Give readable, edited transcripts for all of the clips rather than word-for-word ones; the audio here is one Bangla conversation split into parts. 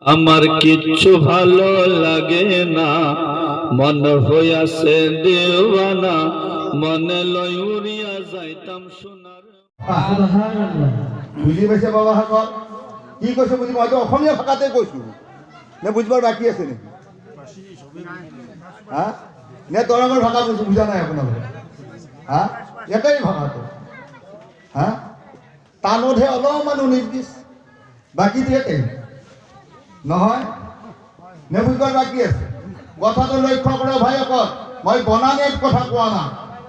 আমার কিচ্ছু ভালো লাগে না, মন হইয়াছে দেওয়ানা, মনে লয় উড়িয়া যাইতাম সোনার। বুজি পাইছে বাবা সকল কি কৈছো বুজি মইতো অসমীয়া ভাষাতে কৈছো নে বুঝবার বাকী আছে নেকি হা নে তৰঙৰ ভাষা বুজা নাই আপোনালোকে হা একেই ভাষাটো হা টানতহে অলপমান 19-20 বাকীটো একেই নহয় নে বুঝবার বাকী আছে কথাটো লক্ষ্য কৰা ভাইসকল মই বনানেৰ কথা কোৱা না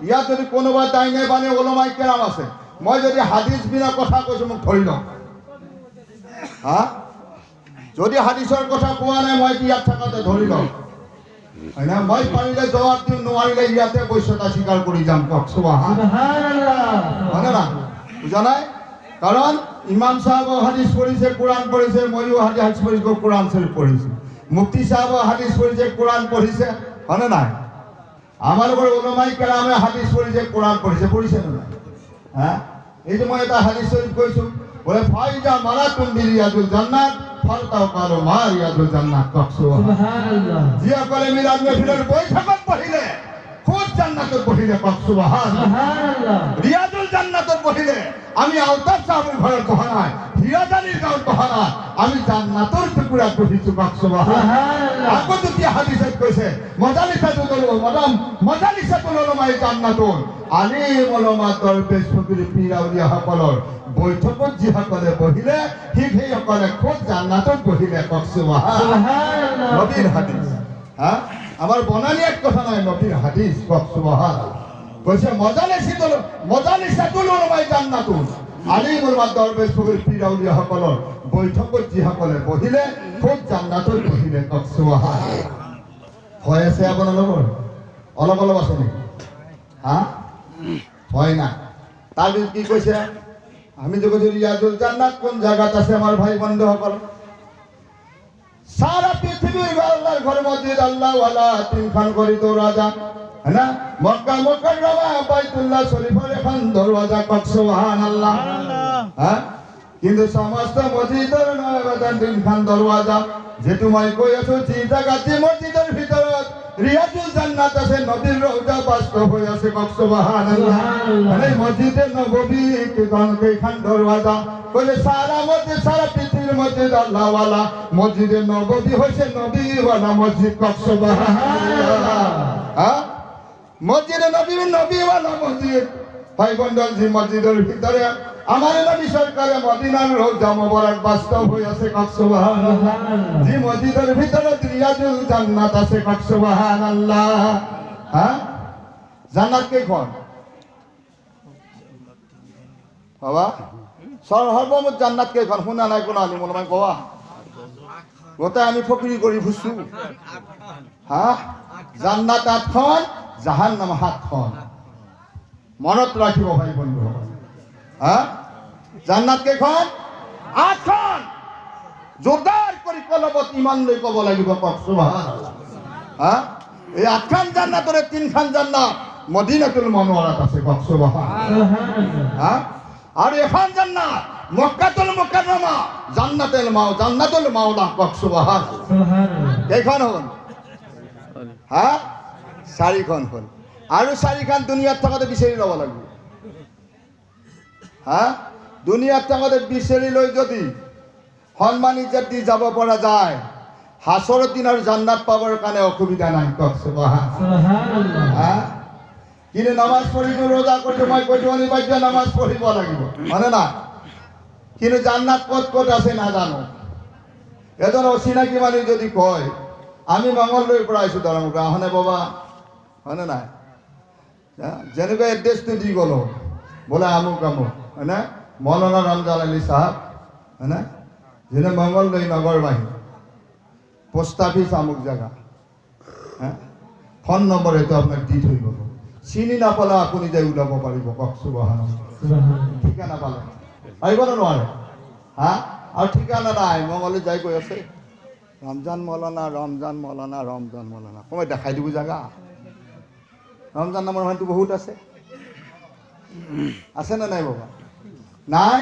ইয়াত যদি কোনোবা ডাইনে বানে ওলমাই কেৰাম আছে মই যদি হাদিস বিনা কথা কৈছো মোক ধৰি লওক হা যদি হাদিসৰ কথা কোৱা নাই মই ইয়াত থাকাতে ধৰি লওক না মই পাৰিলে জবাব দিম নোৱাৰিলে ইয়াতে বৈশ্যতা স্বীকাৰ কৰি যাম কওক সুবহানাল্লাহ মানে না বুজা নাই কাৰণ ইমাম সাহেব হাদিস পঢ়িছে কোরআন পঢ়িছে মইও হাদিস পঢ়িছো কোরআন শরীফ পঢ়িছো মুফতি সাহেব হাদিস পঢ়িছে কোরআন পঢ়িছে হনে নাই আমাৰ ঘৰৰ ওলমাই কেৰামে হাদিস পঢ়িছে কোরআন পঢ়িছে না হ্যাঁ এই যে মই এটা হাদিস শরীফ কৈছো বলে ফাইজা মারাতুন বিরিয়াতুল জান্নাত ফালতাও কালো মারিয়াতুল জান্নাত কওক সুবহানাল্লাহ জিয়া কলে মিলাদ মেহফিলের বৈঠকত বহিলে খুদ জান্নাতত বহিলে কওক সুবহানাল্লাহ রিয়াজুল জান্নাতত বহিলে আমি আলতাফ সাহেবের ঘরের কহানায় হিরাজানির গাঁৱত কহানা আমি জান্নাতৰ টুকুৰা বহিছো কওক সুবহানাল্লাহ আগত কি হাদিসত কৈছে মজালিসাতুল উলামায়ে জান্নাতুন আলিম উলামা দরবেশ ফকির পীর আউলিয়া সকলৰ বৈঠকত যিসকলে বহিলে সেইসকলে খুদ জান্নাতত বহিলে কওক সুবহানাল্লাহ নবীৰ হাদিস হা আমাৰ বনানিয়াত কথা নাই নবীৰ হাদিস কওক সুবহানাল্লাহ কৈছে মজালিসাতুল উলামায়ে জান্নাতুন আলিম উলামা দরবেশ ফকির পীর আউলিয়া সকলৰ বৈঠকত যিসকলে বহিলে খুদ জান্নাতত বহিলে কওক সুবহানাল্লাহ হয় আছে আপোনালোকৰ অলপ আছে নেকি হা হয় না তার কি কইছে আমি যে কইছি রিয়াজুল জান্নাত কোন জায়গাতে আছে আমার ভাই বন্ধু সকল সারা পৃথিবীর আল্লাহর ঘর মসজিদ আল্লাহ ওয়ালা তিনখান গড়িত রাজা না মক্কা মুকাররমা বাইতুল্লাহ শরীফের এখন দরওয়াজা কওক সুবহানাল্লাহ হ্যাঁ কিন্তু সমস্ত মসজিদের নয় বাদান তিনখান দরওয়াজা যেটু মই কই আছো যে জায়গাতে মসজিদের ভিতৰত রিয়াজুল জান্নাত আছে নবীর রওজা বাস্তব হয়ে আছে কওক সুবহানাল্লাহ মানে মসজিদে নববী কেখান দরওয়াজা কইলে সারা পৃথিবীর মসজিদ আল্লাহ ওয়ালা মসজিদে নববী হইছে নবী ওয়ালা মসজিদ কওক সুবহানাল্লাহ হ্যাঁ মসজিদে নবী ওয়ালা মসজিদ ভাই বন্ধুগণ যে মসজিদের ভিতরে আমার নবী সরকারে মদিনার রওজা মোবারক বাস্তব হয়ে আছে কওক সুবহানাল্লাহ যে মসজিদের ভিতরে রিয়াজুল জান্নাত আছে কওক সুবহানাল্লাহ হ্যাঁ জান্নাত কে কোন বাবা সর্বমোট জান্নাত কে কোন শুনা নাই কোন আলিম ওলামাই কোৱা গোটা আমি ফকিরি কৰি ফুসু হ্যাঁ জান্নাত 8খন জাহান্নাম 7খন মনত রাখিব ভাই বন্ধু হ্যাঁ জান্নাত কেইখন 8খন জোরদার কৰি কলবত ইমান লৈ কব লাগিব কওক সুবহানাল্লাহ হ্যাঁ এই 8খন জান্নাতৰে 3খন জান্নাত মদিনাতুল মুনাওয়ারাত আছে কওক সুবহানাল্লাহ হ্যাঁ আর এখন জান্নাত মক্কাতুল মুকাররমা জান্নাতুল মাওলা কওক সুবহানাল্লাহ কেইখন হল হ্যাঁ 4খন হল আৰু 4খন দুনিয়াত থাকতে বিচাৰি ল'ব লাগিব হ্যাঁ দুনিয়াত থাকতে বিচাৰি লৈ যদি সন্মান ইজ্জত দি যাব পৰা যায় হাসৰৰ দিনৰ জান্নাত পাবৰ কাৰণে অসুবিধা নাই কওক সুবহানাল্লাহ হ্যাঁ কিন্তু নামাজ পঢ়িব রোজা কৰিলে মই কৈছো অনিবাৰ্য নামাজ পঢ়িব লাগিব মানে না কিন্তু জান্নাত ক'ত আছে নাজানো এজন অচিনাকি মানুহ যদি কয় আমি মঙ্গলদৈৰ পৰা আহিছো দৰংগা হনে বাবা হনে নাই যেনেকৈ এড্ৰেছটো দি গ'লো বোলে আমুক হয়নে মৌলানা রমজান আলী সাহেব হয়নে যেনে মঙ্গলদৈ নগৰবাহী পোষ্ট অফিস আমুক জায়গা হ্যাঁ ফোন নম্বৰ এইটো আপোনাক দি থৈ গ'ব চিনি নাপালে আপুনি যাই ওলাব পাৰিব কওক সুবহানাল্লাহ ঠিকানা পালে পাৰিব নে নোৱাৰে হা আৰু ঠিকানা নাই মঙ্গলে যাই কৈ আছে রমজান মৌলানা কমাই দেখাই দিব জায়গা রমজান নামৰ মানুহটো বহুত আছে না নাই বাবা নাই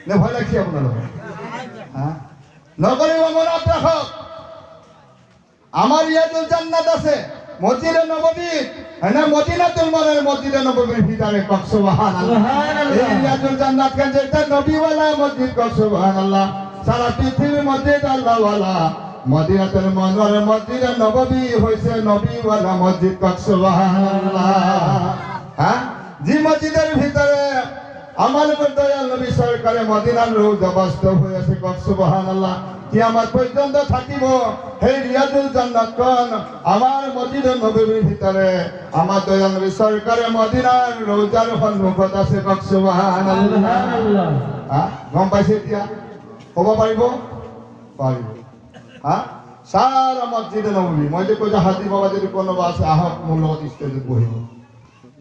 নে ভয় লাগছে আপোনালোকৰ হা নকৰিব মনত ৰাখক আমাৰ ইয়াতুল জান্নাত আছে মসজিদে নববী হ্যাঁ মদিনাতুল মুনাওয়ারার মসজিদে নববীর ভিতরে কক সুবহানাল্লাহ এই ইয়াতুল জান্নাত কেন যেটা নবীওয়ালা মসজিদ কক সুবহানাল্লাহ সারা পৃথিবীর মসজিদ আল্লাহওয়ালা মদিনাতুল মুনাওয়ারার মসজিদে নববী হইছে নবীওয়ালা মসজিদ কক সুবহানাল্লাহ হ্যাঁ যে মসজিদের ভিতরে আমার দয়াল নবী সরকারে মদিনার রওজা বাস্তব হয়েছে কক সুবহানাল্লাহ কিয়ামত পর্যন্ত থাকিব সেই রিয়াজুল জান্নাত কোন আমার মসজিদে নববীর ভিতরে আমার দয়াল নবী সরকারে মদিনার রওজার সন্মুখত আছে কক সুবহানাল্লাহ হ্যাঁ গম পাইছে এতিয়া ক'ব পাৰিব পাৰিব হ্যাঁ সারা মসজিদে নববী মই যে কৈছো হাজি বাবা যদি কোনোবা আছে আহক মোৰ লগত ষ্টেজত বহিব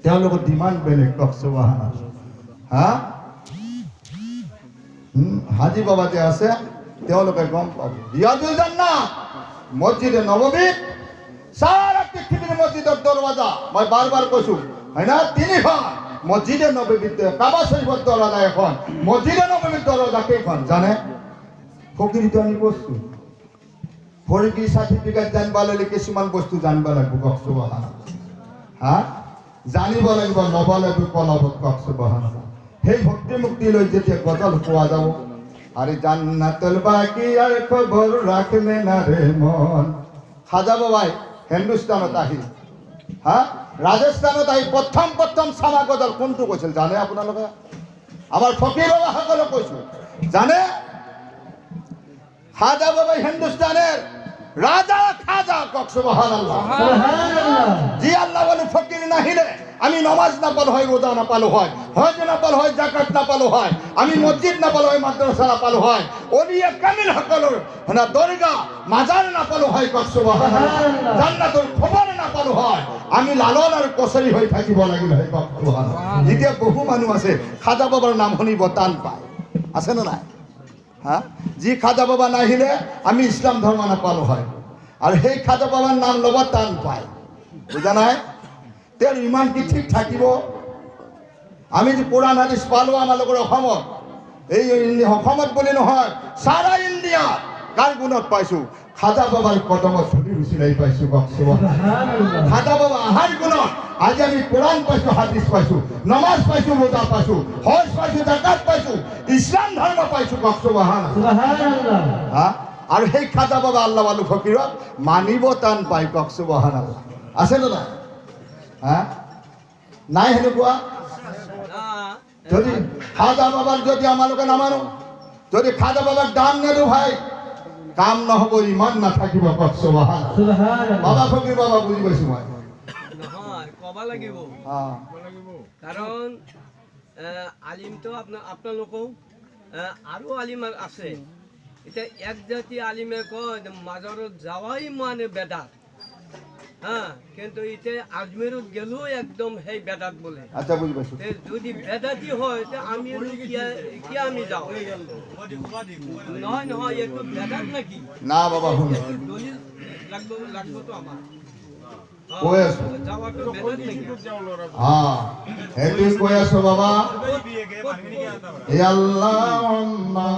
তেওঁলোকৰ ডিমাণ্ড বেলেগ কক সুবহানাল্লাহ হ্যাঁ হাজি বাবা যে আছে তেওঁলোকে গম পাব রিয়াজুল জান্নাত মসজিদে নববী সারা পৃথিবীর মসজিদের দরওয়াজা মই বারবার কৈছো হয় না তিনিখন মসজিদে নববীর কাবা শরীফের দরওয়াজা এখন মসজিদে নববীর দরওয়াজা কেইখন জানে ফকিরিত আমি বস্তু ফরিকি সার্টিফিকেট জানবা লাগিলে কিছুমান বস্তু জানবা লাগিব কক সুবহানাল্লাহ হ্যাঁ জানিব লাগিব ল'ব লাগিব কলবত কক সুবহানাল্লাহ সেই ভক্তি মুক্তি লৈ যেতিয়া গজল পোৱা যাব আরে জান্নাতুল বাকি আর খবর রাখলে না রে মন খাজা বাবাই হিন্দুস্তানত আহি হ্যাঁ রাজস্থানত আহি প্রথম সামা গজল কোনটো কৈছিল জানে আপোনালোকে আমার ফকির বাবা সকলে কৈছো জানে খাজা বাবাই হিন্দুস্তানের রাজা খাজা কক সুবহানাল্লাহ সুবহানাল্লাহ জি আল্লাহ বলে ফকির নাহিলে আমি নামাজ না পালো হয় রোজা না পালো হয় হজ না পালো হয় যাকাত না পালো হয় আমি মসজিদ না পালো হয় মাদ্রাসা না পালো হয় ওলিয়া কামিল সকলের না দরগা মাজার না পালো হয় কক সুবহানাল্লাহ জান্নাতুল খবর না পালো হয় আমি লালন আর কছাৰী হৈ থাকিব লাগিল হয় কক সুবহানাল্লাহ এতিয়া বহু মানুহ আছে খাজা বাবার নাম শুনিব টান পায় আছে না নাই হ্যাঁ যি খাজা বাবা নাহিলে আমি ইসলাম ধর্ম না পালো হয় আর সেই খাজা বাবার নাম ল'ব টান পায় বুঝা নাই তেৰ ইমান কি ঠিক থাকিব আমি যে কোরআন হাদিস পালো আমালোকৰ অসমত এই অসমত বুলি নহয় সারা ইন্ডিয়া কাৰ গুণত পাইছো খাজা বাবার কদমত ধুলি উচিলাই পাইছো কক সুবহানাল্লাহ খাজা বাবা আহাৰ গুণত আজি আমি কোরআন পাইছো হাদিস পাইছো নামাজ পাইছো রোজা পাইছো হজ পাইছো যাকাত পাইছো ইসলাম ধর্ম পাইছো কক সুবহানাল্লাহ হ্যাঁ আর সেই খাজা বাবা আল্লাহ আলু ফকিরক মানিব টান পাই কক সুবহানাল্লাহ আছে না হ্যাঁ নাই সেনেকুৱা যদি খাজা বাবার যদি আমালোকে নামানো যদি খাজা বাবার দাম নেদো ভাই কাম নহব ইমান নাথাকিব কক সুবহানাল্লাহ বাবা ফকির বাবা বুজি পাইছো মই নহয় কবা লাগিব কাৰণ আলিম তো আপোনালোকও আৰু আলিম আছে এটা এক জাতি আলিমে কয় মাজারত যাওয়াই মানে বেদাত হ্যাঁ কিন্তু এটা আজমেরত গেলেও একদম সেই বেদাত বলে আচ্ছা বুঝি পাইছো যদি বেদাতি হয় তে আমি কি আমি যাও নহয় নহয় একটু বেদাত নাকি না বাবা শুন দলিল লাগবো তো আমার কৈ আছো যাওয়াটো বেদাত নাকি হ্যাঁ এইটো কৈ আছো বাবা এ আল্লাহুম্মা